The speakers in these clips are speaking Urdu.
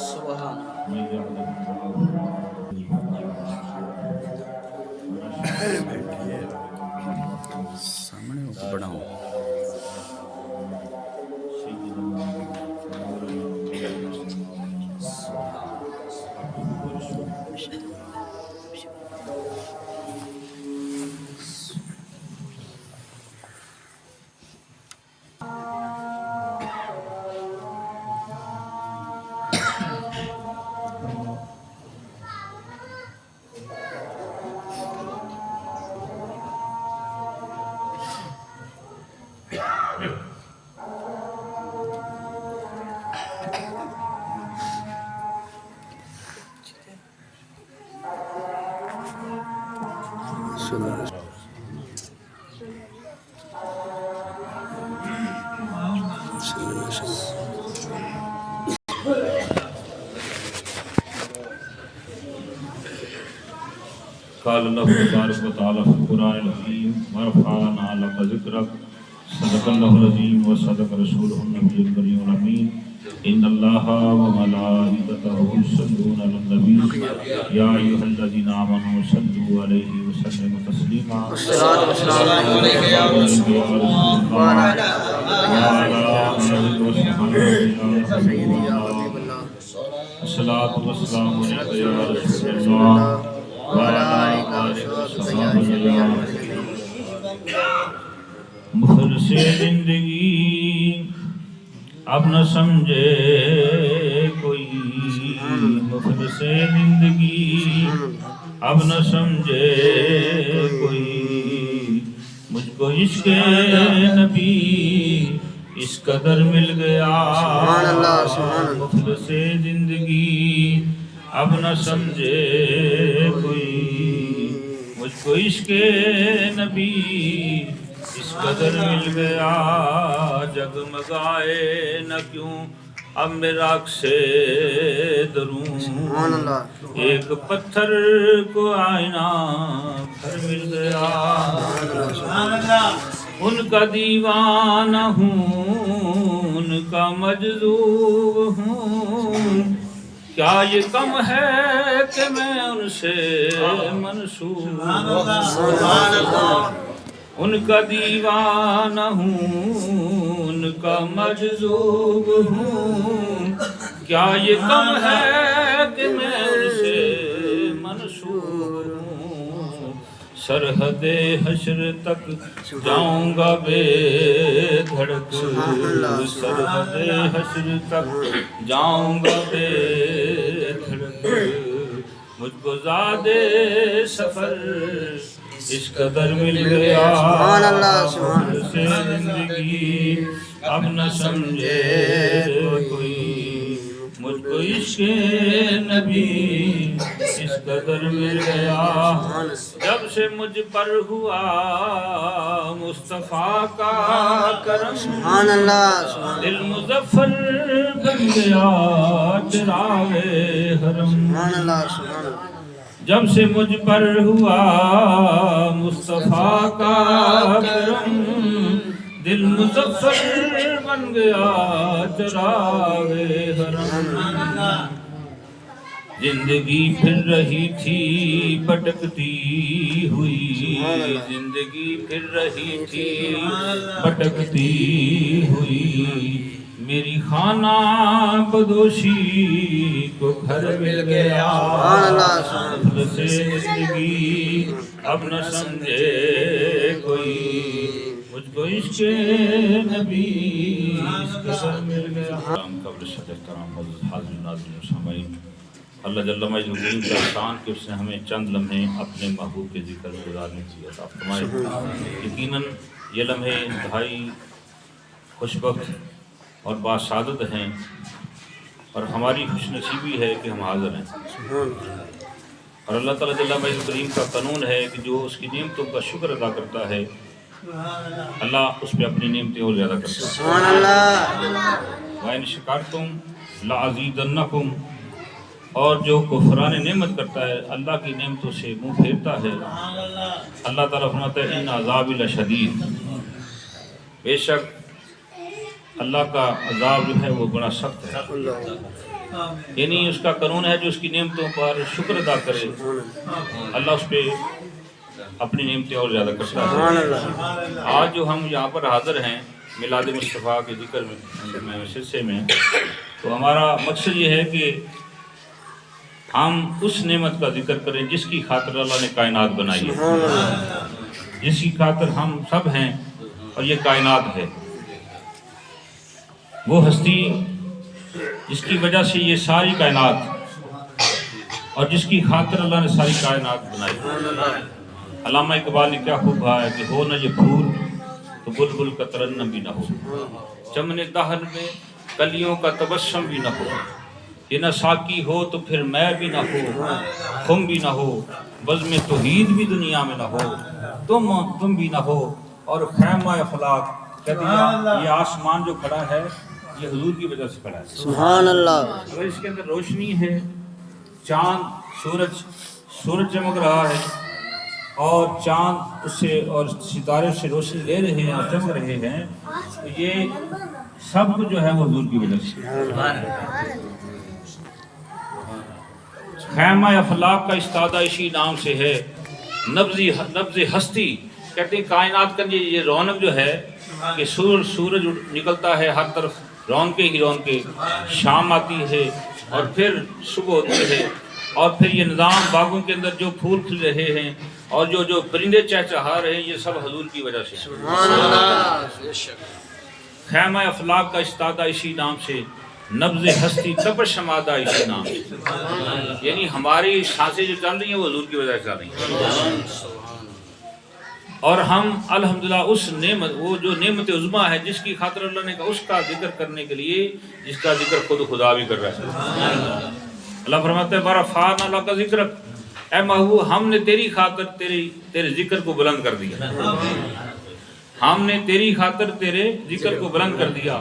سبحان سامنے ہو کے بڑھاؤ. قال الله تبارك وتعالى في القرآن العظيم ورفعنا لك ذكرك صدق الله العظيم وصدق رسوله النبي الكريم الأمين إن الله وملائكته يصلون على النبي يا أيها الذين آمنوا صلوا عليه وسلموا تسليما الصلاة والسلام عليك يا رسول الله وعلى آله وصحبه الصلاة والسلام عليك يا رسول الله مفلس زندگی اب نہ سمجھے کوئی، مفلس زندگی اب نہ سمجھے کوئی، مجھ کو عشق نبی اس قدر مل گیا، مفلس زندگی اب نہ سمجھے کوئی، مجھ کو عشق نبی اس قدر مل گیا، جگمگائے نہ کیوں اب میرا سے دروں، ایک پتھر کو آئینہ گھر مل گیا، ان کا دیوانہ ہوں، ان کا مجذوب ہوں، کیا یہ کم ہے کہ میں ان سے منسوب، ان کا دیوانہ ہوں، ان کا مجذوب ہوں، کیا یہ کم ہے کہ میں ان سے منسوب ہوں، سرحد حشر تک جاؤں گا بے دھڑک، سرحد حشر تک جاؤں گا بے دھڑک، مجھ کو زاد سفر اس قدر مل گیا، سے زندگی اب نہ سمجھے کوئی، مجھ کو عشق نبی اس قدر مل گیا، جب سے مجھ پر ہوا مصطفیٰ کا کرم، دل مظفر بن گیا چراغ حرم، جب سے مجھ پر ہوا مصطفیٰ کا کرم، دل مظفر بن گیا چراغ حرم، زندگی پھر رہی تھی بھٹکتی ہوئی، زندگی پھر رہی تھی بھٹکتی ہوئی، میری خانہ بدوشی کو گھر مل گیا، سے زندگی اب نہ سمجھے کوئی، مجھ کو عشق نبی اس قدر مل گیا۔ قبل شد احترام حاضر ناظرین و سامعین، اللہ جل مجدہ کا احسان کہ اس نے ہمیں چند لمحے اپنے محبوب کے ذکر گزارنے کی عطا فرمائے، یقیناً یہ لمحے انتہائی خوش بخت اور باسعادت ہیں، اور ہماری خوش نصیبی ہے کہ ہم حاضر ہیں، اور اللہ تعالیٰ جل مجدہ کریم کا قانون ہے کہ جو اس کی نعمتوں کا شکر ادا کرتا ہے اللہ اس پہ اپنی نعمتیں اور زیادہ کرتا ہے، وَإِن شَكَرْتُمْ لَأَزِيدَنَّكُمْ، اور جو کفران نعمت کرتا ہے اللہ کی نعمتوں سے منہ پھیرتا ہے، اللہ تعالیٰ فرماتا ہے ان عذاب لشدید، بے شک اللہ کا عذاب جو ہے وہ بڑا سخت ہے، یعنی اس کا قانون ہے جو اس کی نعمتوں پر شکر ادا کرے اللہ اس پہ اپنی نعمتیں اور زیادہ کرتا ہے۔ آج جو ہم یہاں پر حاضر ہیں میلاد مصطفیٰ کے ذکر میں سلسلے میں، تو ہمارا مقصد یہ ہے کہ ہم اس نعمت کا ذکر کریں جس کی خاطر اللہ نے کائنات بنائی ہے، جس کی خاطر ہم سب ہیں اور یہ کائنات ہے، وہ ہستی جس کی وجہ سے یہ ساری کائنات اور جس کی خاطر اللہ نے ساری کائنات بنائی۔ علامہ اقبال نے کیا خوب کہا ہے کہ ہو نہ یہ پھول تو بلبل کا ترنم بھی نہ ہو، چمن دہر میں کلیوں کا تبسم بھی نہ ہو، یہ نہ ساقی ہو تو پھر میں بھی نہ ہو، خم بھی نہ ہو، بزم توحید بھی دنیا میں نہ ہو، تم بھی نہ ہو، اور خیمہ اخلاق کہتے ہیں یہ آسمان جو کھڑا ہے یہ حضور کی وجہ سے کھڑا ہے، سبحان اللہ۔ اگر اس کے اندر روشنی ہے، چاند سورج چمک رہا ہے اور چاند اس سے اور ستارے سے روشنی لے رہے ہیں اور چمک رہے ہیں، تو یہ سب جو ہے وہ حضور کی وجہ سے۔ خیمہ افلاق کا استادہ اسی نام سے ہے، نبض ہستی کہتے ہیں کائنات کا یہ رونق جو ہے کہ سورج نکلتا ہے ہر طرف، رونقیں ہی رونقیں، شام آتی ہے اور پھر صبح ہوتی ہے، اور پھر یہ نظام باغوں کے اندر جو پھول کھل رہے ہیں اور جو پرندے چہچہا رہے ہیں، یہ سب حضور کی وجہ سے۔ خیمہ افلاق کا استادہ اسی نام سے، نبض ہستی تپش شمادہ اسی نام سے، یعنی ہماری سانسیں جو چل رہی ہیں وہ حضور کی وجہ سے چل رہی ہیں، اور ہم الحمدللہ اس نعمت، وہ جو نعمت عظمیٰ ہے جس کی خاطر اللہ نے کہا اس کا ذکر کرنے کے لیے، جس کا ذکر خود خدا بھی کر رہا ہے۔ اللہ فرماتا ہے برفعنا لک ذکرک، اے محبوب ہم نے تیری خاطر تیرے ذکر کو بلند کر دیا، ہم نے تیری خاطر تیرے ذکر کو بلند کر دیا۔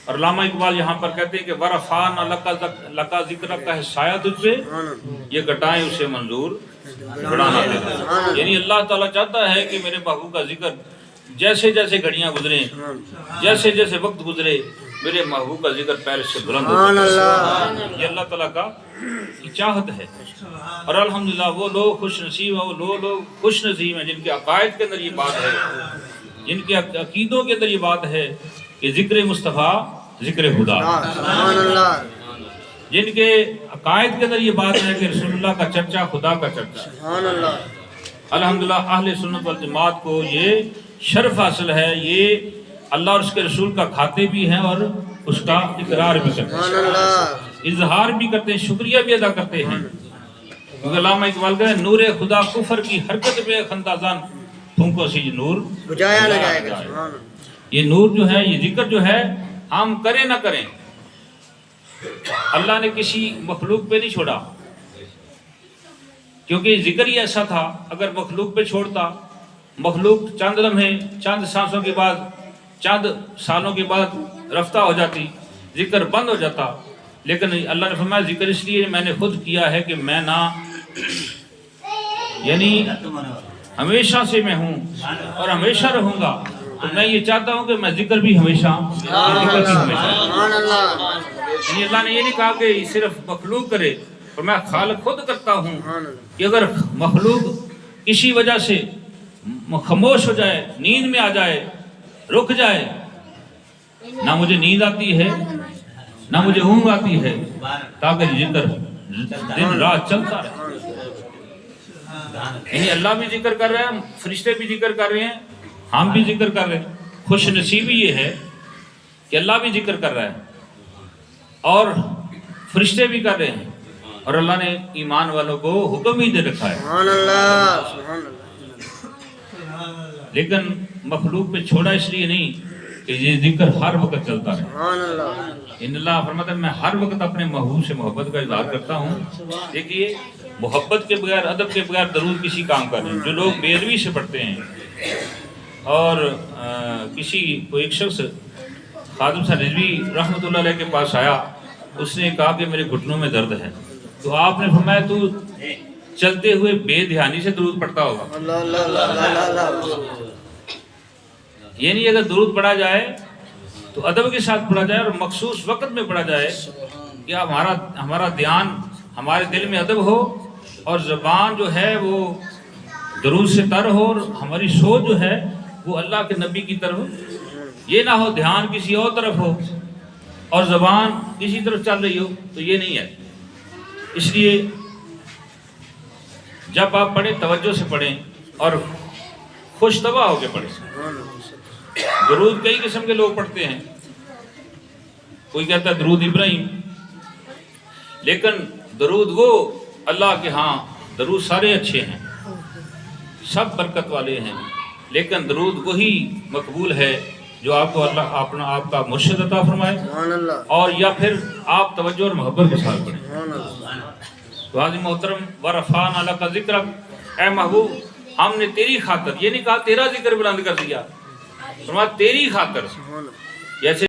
اور علامہ اقبال یہاں پر کہتے ہیں کہ برفعنا لک ذکرک کا سایہ تجھ پہ، یہ گھٹائیں اسے منظور بڑھانا دیتا، یعنی اللہ تعالیٰ چاہتا ہے کہ میرے محبوب کا ذکر جیسے جیسے گھڑیاں گزریں، جیسے جیسے وقت گزرے، میرے محبوب کا ذکر پیر سے بلند ہوتا ہے، یہ اللہ تعالیٰ کا چاہت ہے۔ اور الحمدللہ وہ لوگ خوش نصیب ہیں، وہ لوگ خوش نصیب ہیں جن کے عقائد کے اندر یہ بات ہے، جن کے عقیدوں کے اندر یہ بات ہے کہ ذکر مصطفیٰ ذکر خدا، جن کے عقائد کے اندر یہ بات ہے کہ رسول اللہ کا چرچا خدا کا چرچا۔ الحمدللہ اہل سنت والجماعت کو یہ شرف حاصل ہے، یہ اللہ اور اس کے رسول کا کھاتے بھی ہیں اور اس کا اقرار بھی کرتے ہیں، اظہار بھی کرتے ہیں، شکریہ بھی ادا کرتے ہیں، کیونکہ علامہ اقبال کہتے ہیں نور خدا کفر کی حرکت میں خندازان پھونکو سی نور بجایا نہ جائے گا۔ یہ نور جو ہے، یہ ذکر جو ہے، ہم کریں نہ کریں، اللہ نے کسی مخلوق پہ نہیں چھوڑا، کیونکہ ذکر ہی ایسا تھا، اگر مخلوق پہ چھوڑتا، مخلوق چند لمحے، چند سانسوں کے بعد، چند سالوں کے بعد رفتہ ہو جاتی، ذکر بند ہو جاتا، لیکن اللہ نے فرمایا ذکر اس لیے میں نے خود کیا ہے کہ میں نہ، یعنی ہمیشہ سے میں ہوں اور ہمیشہ رہوں گا، تو میں یہ چاہتا ہوں کہ میں ذکر بھی ہمیشہ، ذکر بھی ہمیشہ، یعنی اللہ نے یہ نہیں کہا کہ صرف مخلوق کرے، اور میں خالق خود کرتا ہوں کہ اگر مخلوق کسی وجہ سے خاموش ہو جائے، نیند میں آ جائے، رک جائے، نہ مجھے نیند آتی ہے نہ مجھے اونگ آتی ہے، تاکہ ذکر دن رات چلتا رہے، یعنی اللہ بھی ذکر کر رہے ہیں، فرشتے بھی ذکر کر رہے ہیں، ہم بھی ذکر کر رہے ہیں۔ خوش نصیبی یہ ہے کہ اللہ بھی ذکر کر رہا ہے اور فرشتے بھی کر رہے ہیں، اور اللہ نے ایمان والوں کو حکم ہی دے رکھا ہے، سبحان اللہ، سبحان اللہ۔ لیکن مخلوق پہ چھوڑا اس لیے نہیں کہ یہ ذکر ہر وقت چلتا رہے۔ سبحان اللہ۔ ان اللہ فرماتا ہے میں ہر وقت اپنے محبوب سے محبت کا اظہار کرتا ہوں۔ دیکھیے محبت کے بغیر، ادب کے بغیر درود کسی کام کا نہیں۔ جو لوگ بے ادبی سے پڑھتے ہیں، اور کسی کو ایک شخص خادم صاحب رضوی رحمۃ اللہ علیہ کے پاس آیا، اس نے کہا کہ میرے گھٹنوں میں درد ہے، تو آپ نے فرمایا تو چلتے ہوئے بے دھیانی سے درود پڑھتا ہوگا، اللہ اللہ اللہ اللہ اللہ۔ یعنی اگر درود پڑھا جائے تو ادب کے ساتھ پڑھا جائے اور مخصوص وقت میں پڑھا جائے کہ ہمارا دھیان ہمارے دل میں ادب ہو اور زبان جو ہے وہ درود سے تر ہو اور ہماری سوچ جو ہے وہ اللہ کے نبی کی طرف، یہ نہ ہو دھیان کسی اور طرف ہو اور زبان کسی طرف چل رہی ہو، تو یہ نہیں ہے۔ اس لیے جب آپ پڑھیں توجہ سے پڑھیں اور خوش طبع ہو کے پڑھیں۔ درود کئی قسم کے لوگ پڑھتے ہیں، کوئی کہتا ہے درود ابراہیم، لیکن درود وہ اللہ کے ہاں درود سارے اچھے ہیں، سب برکت والے ہیں، لیکن درود وہی مقبول ہے جو آپ کو اللہ آپ کا مرشد عطا فرمائے سبحان اللہ اور یا پھر آپ توجہ اور محبت کے ساتھ پڑھیں۔ سبحان اللہ تو حاضر محترم ورفعنا لک ذکرک، اے محبوب ہم نے تیری خاطر، یہ نہیں کہا تیرا ذکر بلند کر دیا، فرمایا تیری خاطر، سبحان اللہ جیسے